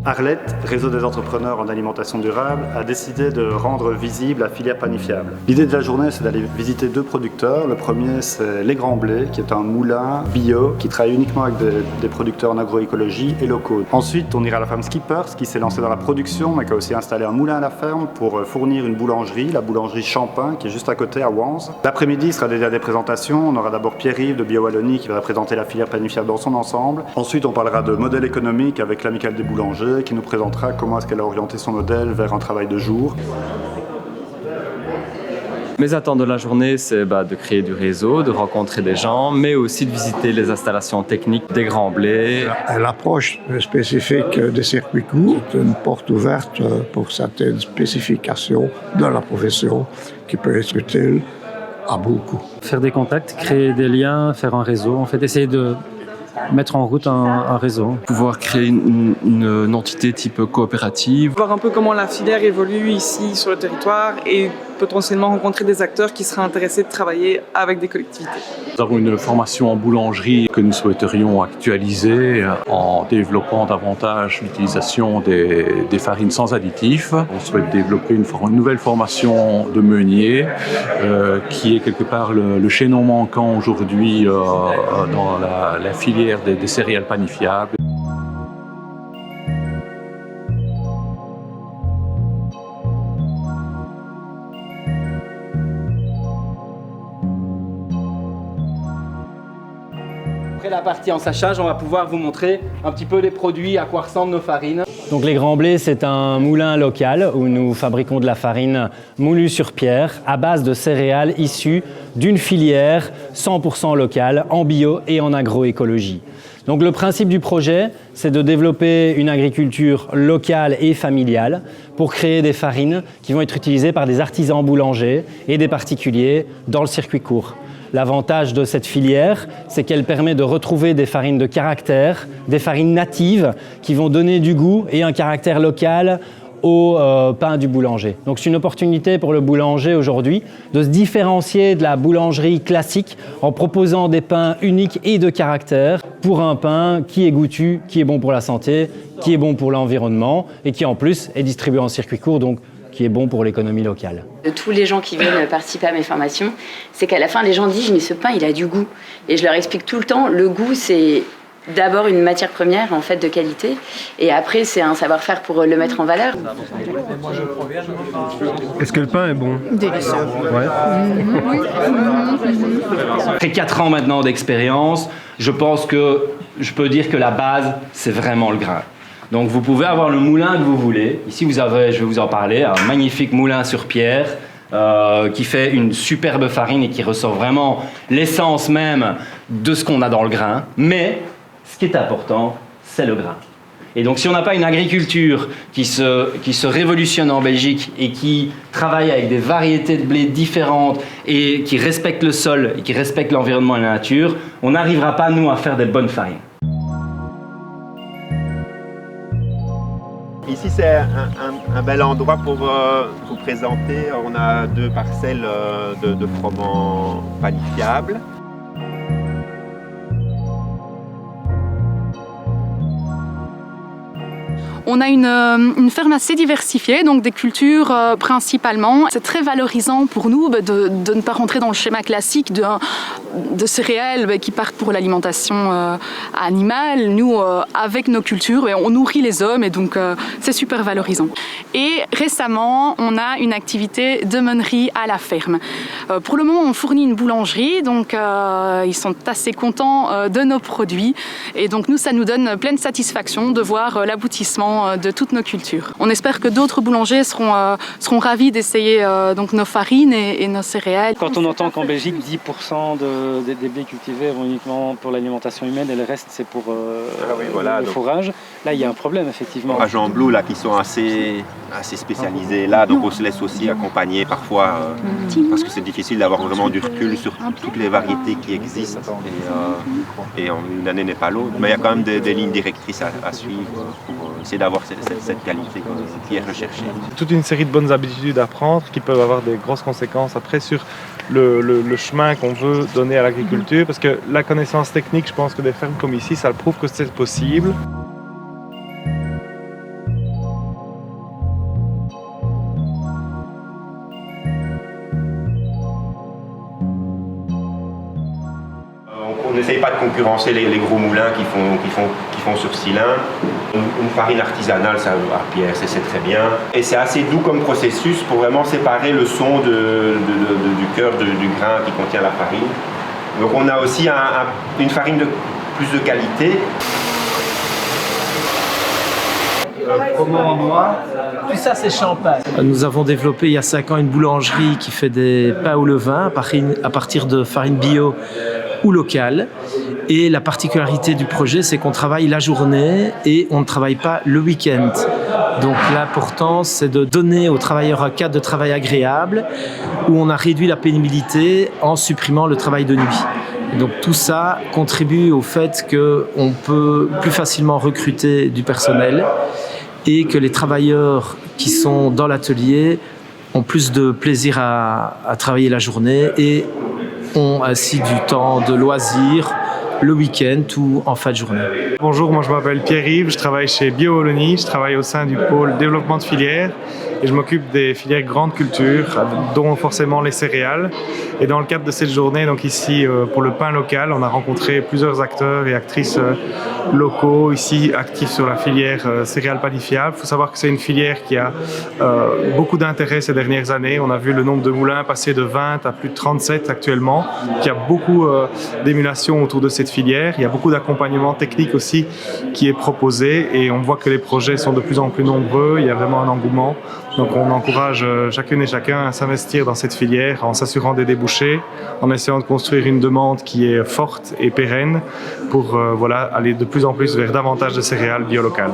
Arlette, réseau des entrepreneurs en alimentation durable, a décidé de rendre visible la filière panifiable. L'idée de la journée, c'est d'aller visiter 2 producteurs. Le premier, c'est Les Grands Blés, qui est un moulin bio qui travaille uniquement avec des producteurs en agroécologie et locaux. Ensuite, on ira à la ferme Skippers, qui s'est lancée dans la production, mais qui a aussi installé un moulin à la ferme pour fournir une boulangerie, la boulangerie Champin, qui est juste à côté à Wanze. L'après-midi sera dédié à des présentations. On aura d'abord Pierre-Yves de Bio-Wallonie qui va présenter la filière panifiable dans son ensemble. Ensuite, on parlera de modèle économique avec l'Amicale des boulangers, qui nous présentera comment est-ce qu'elle a orienté son modèle vers un travail de jour. Mes attentes de la journée, c'est de créer du réseau, de rencontrer des gens, mais aussi de visiter les installations techniques des Grands Blés. L'approche spécifique des circuits courts est une porte ouverte pour certaines spécifications de la profession qui peut être utile à beaucoup. Faire des contacts, créer des liens, faire un réseau, en fait, essayer de mettre en route un réseau. Pouvoir créer une entité type coopérative. Voir un peu comment la filière évolue ici sur le territoire et potentiellement rencontrer des acteurs qui seraient intéressés de travailler avec des collectivités. Nous avons une formation en boulangerie que nous souhaiterions actualiser en développant davantage l'utilisation des farines sans additifs. On souhaite développer une nouvelle formation de meunier qui est quelque part le chaînon manquant aujourd'hui dans la filière des céréales panifiables. Après la partie ensachage, on va pouvoir vous montrer un petit peu les produits, à quoi ressemblent nos farines. Donc les Grands Blés, c'est un moulin local où nous fabriquons de la farine moulue sur pierre à base de céréales issues d'une filière 100% locale en bio et en agroécologie. Donc le principe du projet, c'est de développer une agriculture locale et familiale pour créer des farines qui vont être utilisées par des artisans boulangers et des particuliers dans le circuit court. L'avantage de cette filière, c'est qu'elle permet de retrouver des farines de caractère, des farines natives qui vont donner du goût et un caractère local au pain du boulanger. Donc c'est une opportunité pour le boulanger aujourd'hui de se différencier de la boulangerie classique en proposant des pains uniques et de caractère pour un pain qui est goûtu, qui est bon pour la santé, qui est bon pour l'environnement et qui en plus est distribué en circuit court, donc qui est bon pour l'économie locale. De tous les gens qui viennent participer à mes formations, c'est qu'à la fin, les gens disent « mais ce pain, il a du goût ». Et je leur explique tout le temps, le goût, c'est d'abord une matière première en fait de qualité, et après c'est un savoir-faire pour le mettre en valeur. Est-ce que le pain est bon? Délicieux. Ouais. Après 4 ans maintenant d'expérience, je pense que je peux dire que la base, c'est vraiment le grain. Donc vous pouvez avoir le moulin que vous voulez. Ici vous avez, je vais vous en parler, un magnifique moulin sur pierre qui fait une superbe farine et qui ressort vraiment l'essence même de ce qu'on a dans le grain. Mais ce qui est important, c'est le grain. Et donc si on n'a pas une agriculture qui se révolutionne en Belgique et qui travaille avec des variétés de blé différentes et qui respecte le sol et qui respecte l'environnement et la nature, on n'arrivera pas nous à faire des bonnes farines. Ici, c'est un bel endroit pour vous présenter. On a 2 parcelles de froment panifiable. On a une ferme assez diversifiée, donc des cultures principalement. C'est très valorisant pour nous de ne pas rentrer dans le schéma classique de céréales qui partent pour l'alimentation animale. Nous, avec nos cultures, on nourrit les hommes et donc c'est super valorisant. Et récemment, on a une activité de meunerie à la ferme. Pour le moment, on fournit une boulangerie, donc ils sont assez contents de nos produits. Et donc nous, ça nous donne pleine satisfaction de voir l'aboutissement de toutes nos cultures. On espère que d'autres boulangers seront ravis d'essayer donc nos farines et nos céréales. Quand on entend qu'en Belgique, 10% des blés cultivés vont uniquement pour l'alimentation humaine et le reste c'est pour le fourrage, là il y a un problème effectivement. Fourrage en bleu là, qui sont assez spécialisés là, donc on se laisse aussi accompagner parfois parce que c'est difficile d'avoir vraiment du recul sur toutes les variétés qui existent et une année n'est pas l'autre. Mais il y a quand même des lignes directrices à suivre pour essayer d'avoir cette qualité qui est recherchée. Toute une série de bonnes habitudes à prendre qui peuvent avoir des grosses conséquences après sur le chemin qu'on veut donner à l'agriculture, parce que la connaissance technique, je pense que des fermes comme ici, ça le prouve que c'est possible. n'essaye pas de concurrencer les gros moulins qui font sur cylindre. Une farine artisanale, ça, à pierre, c'est très bien. Et c'est assez doux comme processus pour vraiment séparer le son du cœur du grain qui contient la farine. Donc on a aussi une farine de plus de qualité. Tout ça, c'est champagne. Nous avons développé il y a 5 ans une boulangerie qui fait des pains au levain à partir de farine bio ou locale. Et la particularité du projet, c'est qu'on travaille la journée et on ne travaille pas le week-end. Donc l'important, c'est de donner aux travailleurs un cadre de travail agréable où on a réduit la pénibilité en supprimant le travail de nuit. Et donc tout ça contribue au fait qu'on peut plus facilement recruter du personnel et que les travailleurs qui sont dans l'atelier ont plus de plaisir à travailler la journée et ont ainsi du temps de loisirs le week-end ou en fin de journée. Bonjour, moi je m'appelle Pierre-Yves, je travaille chez Bio-Wallonie, je travaille au sein du pôle développement de filières et je m'occupe des filières grandes cultures, dont forcément les céréales. Et dans le cadre de cette journée, donc ici pour le pain local, on a rencontré plusieurs acteurs et actrices locaux ici actifs sur la filière céréales panifiables. Il faut savoir que c'est une filière qui a beaucoup d'intérêt ces dernières années. On a vu le nombre de moulins passer de 20 à plus de 37 actuellement. Il y a beaucoup d'émulation autour de cette filière. Il y a beaucoup d'accompagnement technique aussi qui est proposé et on voit que les projets sont de plus en plus nombreux. Il y a vraiment un engouement. Donc on encourage chacune et chacun à s'investir dans cette filière en s'assurant des débouchés, en essayant de construire une demande qui est forte et pérenne pour aller de plus en plus vers davantage de céréales bio-locales.